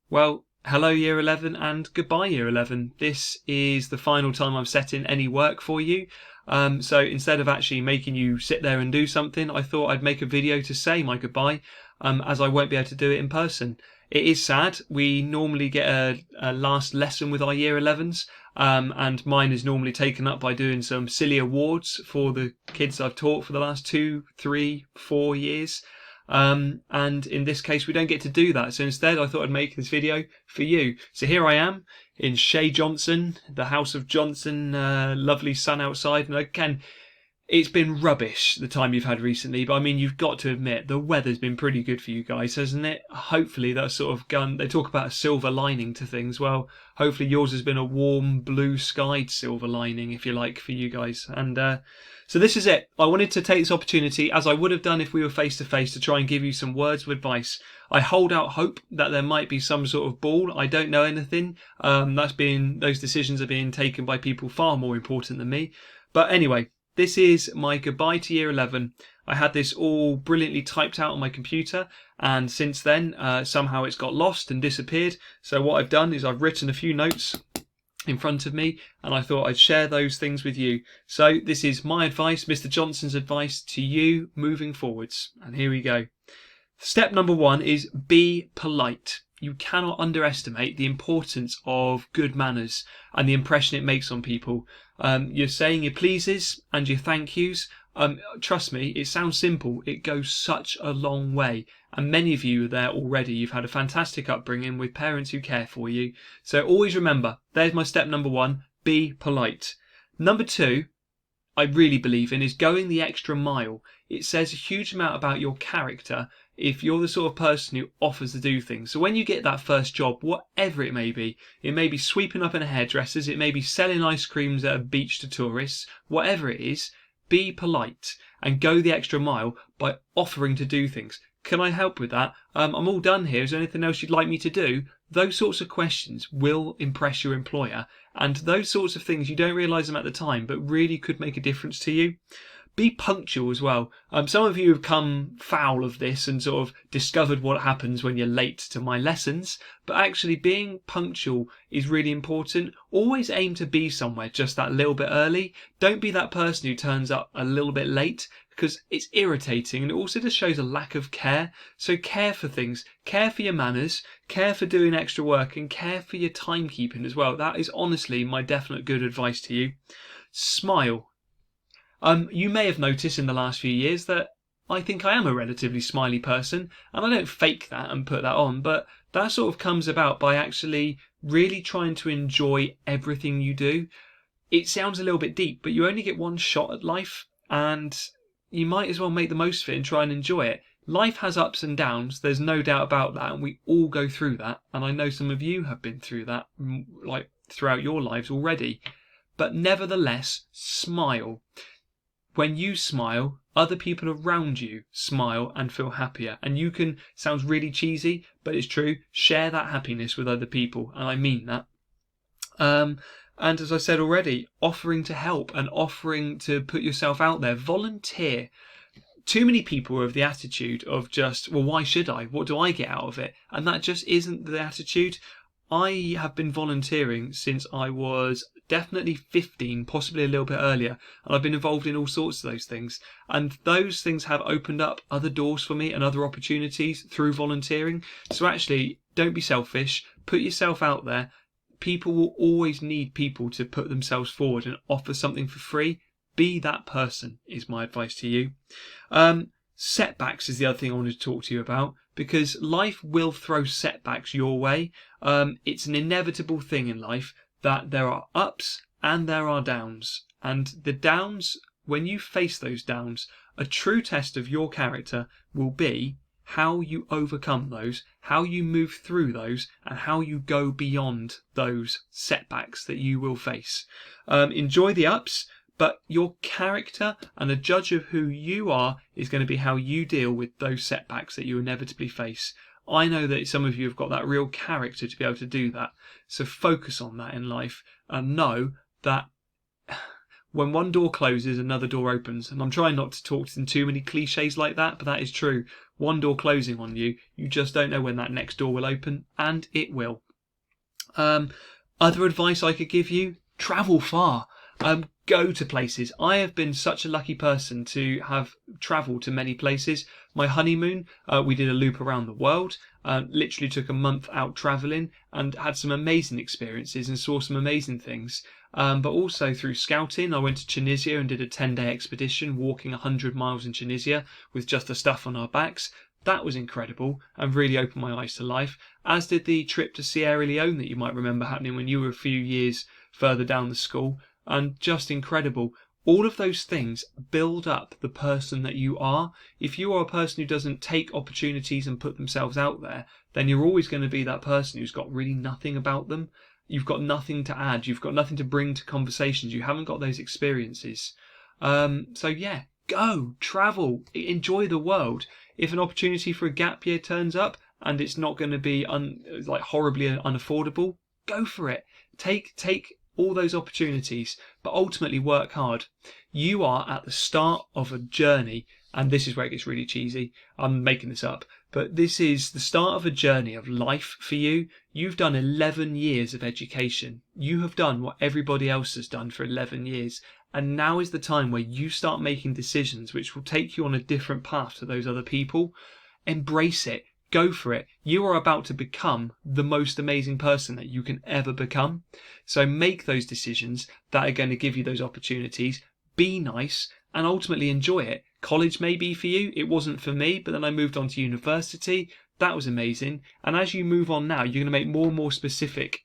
Well, hello Year 11 and goodbye Year 11. This is the final time I'm setting any work for you. So instead of actually making you sit there and do something, I thought I'd make a video to say my goodbye, as I won't be able to do it in person. It is sad. We normally get a last lesson with our Year 11s, and mine is normally taken up by doing some silly awards for the kids I've taught for the last 2, 3, 4 years. And in this case, we don't get to do that. So instead, I thought I'd make this video for you. So here I am in Shea Johnson, the House of Johnson, lovely sun outside. And again, it's been rubbish the time you've had recently, but I mean, you've got to admit the weather's been pretty good for you guys, hasn't it? Hopefully, that's sort of gone. They talk about a silver lining to things. Well, hopefully, yours has been a warm, blue skied silver lining, if you like, for you guys. And so this is it. I wanted to take this opportunity, as I would have done if we were face to face, to try and give you some words of advice. I hold out hope that there might be some sort of ball. I don't know anything. Those decisions are being taken by people far more important than me. But anyway. This is my goodbye to Year 11. I had this all brilliantly typed out on my computer, and since then, somehow it's got lost and disappeared. So what I've done is I've written a few notes in front of me, and I thought I'd share those things with you. So this is my advice, Mr. Johnson's advice to you moving forwards. And here we go. Step number 1 is be polite. You cannot underestimate the importance of good manners and the impression it makes on people. You're saying your pleases and your thank yous. Trust me, it sounds simple. It goes such a long way. And many of you are there already. You've had a fantastic upbringing with parents who care for you. So always remember, there's my step number 1, be polite. Number 2, I really believe in, is going the extra mile. It says a huge amount about your character if you're the sort of person who offers to do things. So when you get that first job, whatever it may be sweeping up in a hairdresser's, it may be selling ice creams at a beach to tourists, whatever it is, be polite and go the extra mile by offering to do things. Can I help with that? I'm all done here. Is there anything else you'd like me to do? Those sorts of questions will impress your employer, and those sorts of things, you don't realise them at the time, but really could make a difference to you. Be punctual as well. Some of you have come foul of this and sort of discovered what happens when you're late to my lessons, but actually being punctual is really important. Always aim to be somewhere just that little bit early. Don't be that person who turns up a little bit late, because it's irritating and it also just shows a lack of care. So care for things, care for your manners, care for doing extra work, and care for your timekeeping as well. That is honestly my definite good advice to you. Smile. You may have noticed in the last few years that I think I am a relatively smiley person, and I don't fake that and put that on, but that sort of comes about by actually really trying to enjoy everything you do. It sounds a little bit deep, but you only get one shot at life, and you might as well make the most of it and try and enjoy it. Life has ups and downs, there's no doubt about that, and we all go through that, and I know some of you have been through that, like throughout your lives already. But nevertheless, smile. When you smile, other people around you smile and feel happier. And you can, sounds really cheesy, but it's true, share that happiness with other people. And I mean that. And as I said already, offering to help and offering to put yourself out there. Volunteer. Too many people have the attitude of just, well, why should I? What do I get out of it? And that just isn't the attitude. I have been volunteering since I was definitely 15, possibly a little bit earlier, and I've been involved in all sorts of those things. And those things have opened up other doors for me and other opportunities through volunteering. So actually, don't be selfish. Put yourself out there. People will always need people to put themselves forward and offer something for free. Be that person, is my advice to you. Setbacks is the other thing I wanted to talk to you about, because life will throw setbacks your way. It's an inevitable thing in life that there are ups and there are downs. And the downs, when you face those downs, a true test of your character will be how you overcome those, how you move through those, and how you go beyond those setbacks that you will face. Enjoy the ups, but your character and a judge of who you are is going to be how you deal with those setbacks that you inevitably face. I know that some of you have got that real character to be able to do that. So focus on that in life and know that when one door closes, another door opens. And I'm trying not to talk in too many cliches like that, but that is true. One door closing on you, you just don't know when that next door will open, and it will. Other advice I could give you, travel far. Go to places. I have been such a lucky person to have travelled to many places. My honeymoon, we did a loop around the world. Literally took a month out travelling and had some amazing experiences and saw some amazing things. But also through scouting, I went to Tunisia and did a 10-day expedition, walking 100 miles in Tunisia with just the stuff on our backs. That was incredible and really opened my eyes to life, as did the trip to Sierra Leone that you might remember happening when you were a few years further down the school. And just incredible. All of those things build up the person that you are. If you are a person who doesn't take opportunities and put themselves out there, then you're always going to be that person who's got really nothing about them. You've got nothing to add. You've got nothing to bring to conversations. You haven't got those experiences. So yeah, go, travel, enjoy the world. If an opportunity for a gap year turns up and it's not going to be horribly unaffordable, go for it. Take all those opportunities, but ultimately work hard. You are at the start of a journey, and this is where it gets really cheesy. I'm making this up, but this is the start of a journey of life for you. You've done 11 years of education. You have done what everybody else has done for 11 years. And now is the time where you start making decisions which will take you on a different path to those other people. Embrace it. Go for it. You are about to become the most amazing person that you can ever become. So make those decisions that are going to give you those opportunities. Be nice and ultimately enjoy it. College may be for you. It wasn't for me, but then I moved on to university. That was amazing. And as you move on now, you're going to make more and more specific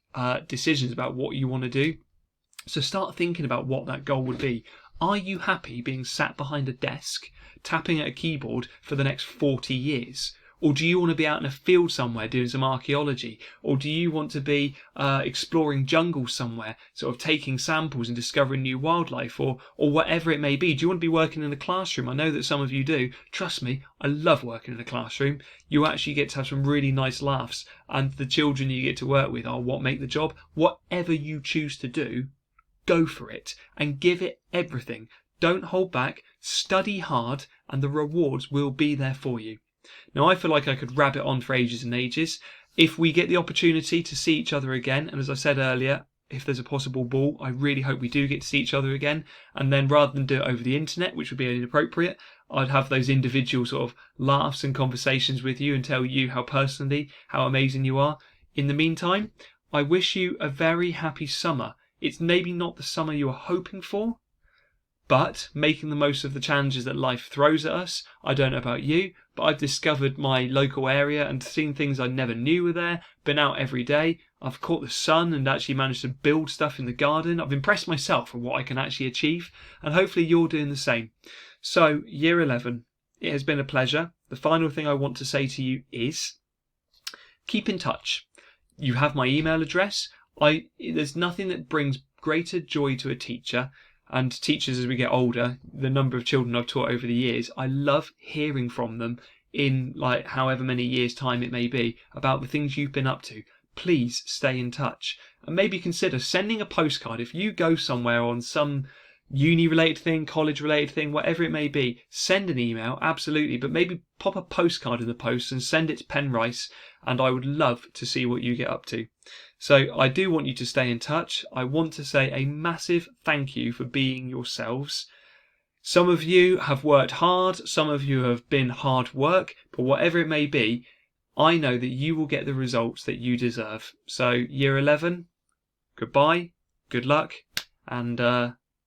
decisions about what you want to do. So start thinking about what that goal would be. Are you happy being sat behind a desk, tapping at a keyboard for the next 40 years? Or do you want to be out in a field somewhere doing some archaeology? Or do you want to be exploring jungles somewhere, sort of taking samples and discovering new wildlife, or whatever it may be? Do you want to be working in a classroom? I know that some of you do. Trust me, I love working in a classroom. You actually get to have some really nice laughs, and the children you get to work with are what make the job. Whatever you choose to do, go for it and give it everything. Don't hold back, study hard, and the rewards will be there for you. Now, I feel like I could rabbit on for ages and ages. If we get the opportunity to see each other again, and as I said earlier, if there's a possible ball, I really hope we do get to see each other again. And then rather than do it over the internet, which would be inappropriate, I'd have those individual sort of laughs and conversations with you and tell you how amazing you are. In the meantime, I wish you a very happy summer. It's maybe not the summer you were hoping for, but making the most of the challenges that life throws at us. I don't know about you, but I've discovered my local area and seen things I never knew were there, been out every day. I've caught the sun and actually managed to build stuff in the garden. I've impressed myself with what I can actually achieve, and hopefully you're doing the same. So, year 11, it has been a pleasure. The final thing I want to say to you is keep in touch. You have my email address. There's nothing that brings greater joy to a teacher, and teachers as we get older, the number of children I've taught over the years, I love hearing from them in like however many years' time it may be about the things you've been up to. Please stay in touch and maybe consider sending a postcard. If you go somewhere on some uni related thing, college related thing, whatever it may be, send an email, absolutely, but maybe pop a postcard in the post and send it to Penrice, and I would love to see what you get up to. So I do want you to stay in touch. I want to say a massive thank you for being yourselves. Some of you have worked hard, some of you have been hard work, but whatever it may be, I know that you will get the results that you deserve. So year 11, goodbye, good luck, and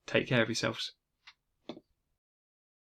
take care of yourselves.